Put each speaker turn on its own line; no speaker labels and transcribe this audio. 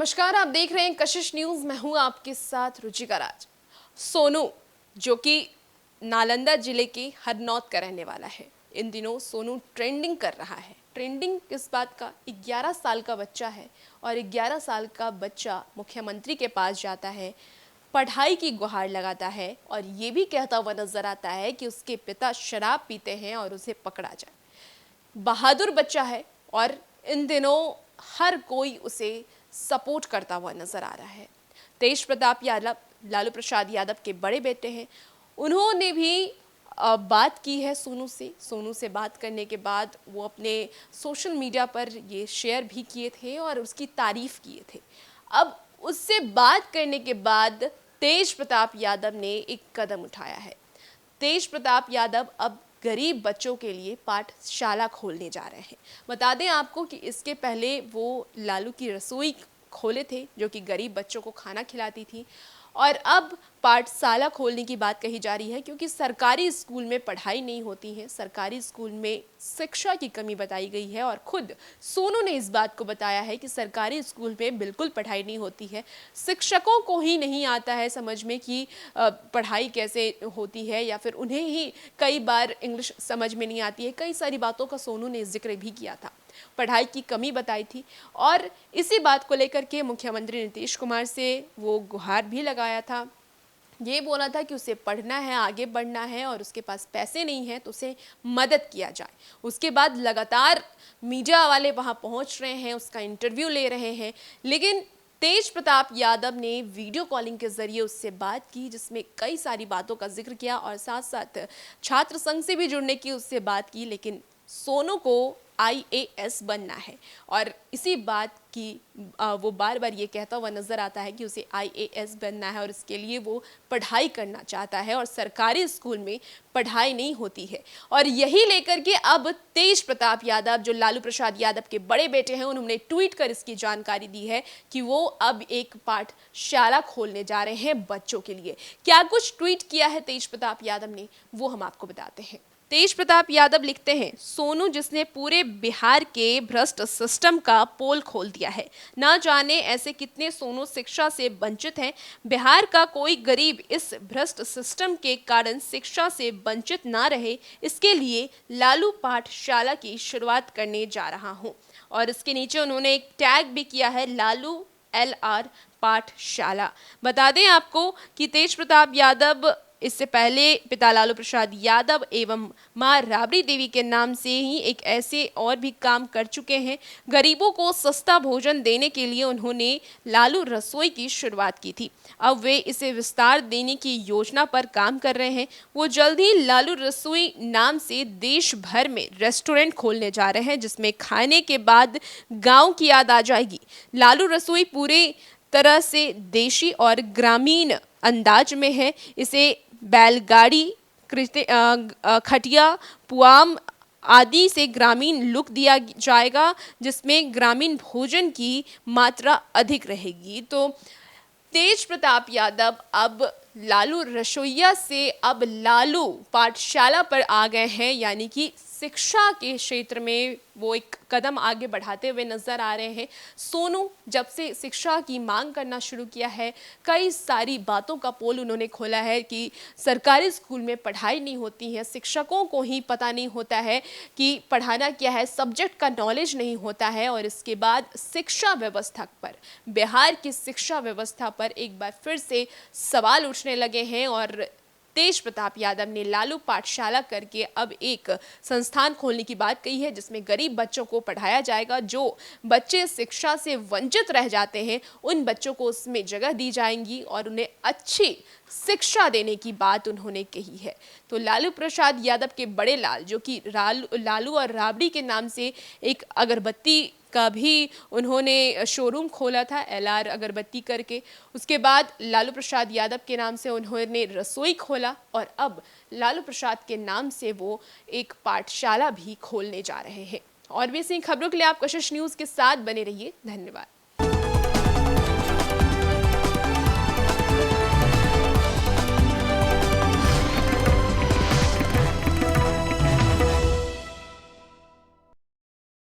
नमस्कार, आप देख रहे हैं कशिश न्यूज। मैं हूं आपके साथ रुचिका राज। सोनू, जो कि नालंदा जिले के हरनौत का रहने वाला है, इन दिनों सोनू ट्रेंडिंग कर रहा है। ट्रेंडिंग किस बात का? 11 साल का बच्चा है और 11 साल का बच्चा मुख्यमंत्री के पास जाता है, पढ़ाई की गुहार लगाता है और ये भी कहता हुआ नजर आता है कि उसके पिता शराब पीते हैं और उसे पकड़ा जाए। बहादुर बच्चा है और इन दिनों हर कोई उसे सपोर्ट करता हुआ नजर आ रहा है। तेज प्रताप यादव लालू प्रसाद यादव के बड़े बेटे हैं। उन्होंने भी बात की है सोनू से। सोनू से बात करने के बाद वो अपने सोशल मीडिया पर ये शेयर भी किए थे और उसकी तारीफ किए थे। अब उससे बात करने के बाद तेज प्रताप यादव ने एक कदम उठाया है। तेज प्रताप यादव अब गरीब बच्चों के लिए पाठशाला खोलने जा रहे हैं। बता दें आपको कि इसके पहले वो लालू की रसोई खोले थे, जो कि गरीब बच्चों को खाना खिलाती थी, और अब पाठशाला खोलने की बात कही जा रही है क्योंकि सरकारी स्कूल में पढ़ाई नहीं होती है। सरकारी स्कूल में शिक्षा की कमी बताई गई है और खुद सोनू ने इस बात को बताया है कि सरकारी स्कूल में बिल्कुल पढ़ाई नहीं होती है। शिक्षकों को ही नहीं आता है समझ में कि पढ़ाई कैसे होती है, या फिर उन्हें ही कई बार इंग्लिश समझ में नहीं आती है। कई सारी बातों का सोनू ने जिक्र भी किया था, पढ़ाई की कमी बताई थी और इसी बात को लेकर के मुख्यमंत्री नीतीश कुमार से वो गुहार भी लगाया था। ये बोला था कि उसे पढ़ना है, आगे बढ़ना है और उसके पास पैसे नहीं है तो उसे मदद किया जाए। उसके बाद लगातार मीडिया वाले वहाँ पहुँच रहे हैं, उसका इंटरव्यू ले रहे हैं, लेकिन तेज प्रताप यादव ने वीडियो कॉलिंग के जरिए उससे बात की, जिसमें कई सारी बातों का जिक्र किया और साथ साथ छात्र संघ से भी जुड़ने की उससे बात की। लेकिन सोनू को IAS बनना है और इसी बात की वो बार बार ये कहता हुआ नजर आता है कि उसे IAS बनना है और इसके लिए वो पढ़ाई करना चाहता है और सरकारी स्कूल में पढ़ाई नहीं होती है। और यही लेकर के अब तेज प्रताप यादव, जो लालू प्रसाद यादव के बड़े बेटे हैं, उन्होंने ट्वीट कर इसकी जानकारी दी है कि वो अब एक पाठशाला खोलने जा रहे हैं बच्चों के लिए। क्या कुछ ट्वीट किया है तेज प्रताप यादव ने, वो हम आपको बताते हैं। तेज प्रताप यादव लिखते हैं, सोनू जिसने पूरे बिहार के भ्रष्ट सिस्टम का पोल खोल दिया है। ना जाने ऐसे कितने सोनू शिक्षा से वंचित हैं। बिहार का कोई गरीब इस भ्रष्ट सिस्टम के कारण शिक्षा से वंचित ना रहे, इसके लिए लालू पाठशाला की शुरुआत करने जा रहा हूं। और इसके नीचे उन्होंने एक टैग भी किया है, लालू LR पाठशाला। बता दें आपको कि तेज प्रताप यादव इससे पहले पिता लालू प्रसाद यादव एवं मां राबड़ी देवी के नाम से ही एक ऐसे और भी काम कर चुके हैं। गरीबों को सस्ता भोजन देने के लिए उन्होंने लालू रसोई की शुरुआत की थी। अब वे इसे विस्तार देने की योजना पर काम कर रहे हैं। वो जल्द ही लालू रसोई नाम से देश भर में रेस्टोरेंट खोलने जा रहे हैं, जिसमें खाने के बाद गाँव की याद आ जाएगी। लालू रसोई पूरे तरह से देशी और ग्रामीण अंदाज में है। इसे बैलगाड़ी, खटिया, पुआम आदि से ग्रामीण लुक दिया जाएगा, जिसमें ग्रामीण भोजन की मात्रा अधिक रहेगी। तो तेज प्रताप यादव अब लालू रसोइया से अब लालू पाठशाला पर आ गए हैं, यानी कि शिक्षा के क्षेत्र में वो एक कदम आगे बढ़ाते हुए नजर आ रहे हैं। सोनू जब से शिक्षा की मांग करना शुरू किया है, कई सारी बातों का पोल उन्होंने खोला है कि सरकारी स्कूल में पढ़ाई नहीं होती है, शिक्षकों को ही पता नहीं होता है कि पढ़ाना क्या है, सब्जेक्ट का नॉलेज नहीं होता है। और इसके बाद शिक्षा व्यवस्था पर, बिहार की शिक्षा व्यवस्था पर एक बार फिर से सवाल उठने लगे हैं और तेज प्रताप यादव ने लालू पाठशाला करके अब एक संस्थान खोलने की बात कही है, जिसमें गरीब बच्चों को पढ़ाया जाएगा। जो बच्चे शिक्षा से वंचित रह जाते हैं, उन बच्चों को उसमें जगह दी जाएंगी और उन्हें अच्छी शिक्षा देने की बात उन्होंने कही है। तो लालू प्रसाद यादव के बड़े लाल, जो कि लालू और राबड़ी के नाम से एक अगरबत्ती का भी उन्होंने शोरूम खोला था, LR अगरबत्ती करके। उसके बाद लालू प्रसाद यादव के नाम से उन्होंने रसोई खोला और अब लालू प्रसाद के नाम से वो एक पाठशाला भी खोलने जा रहे हैं। और भी ऐसी खबरों के लिए आप कशिश न्यूज़ के साथ बने रहिए। धन्यवाद।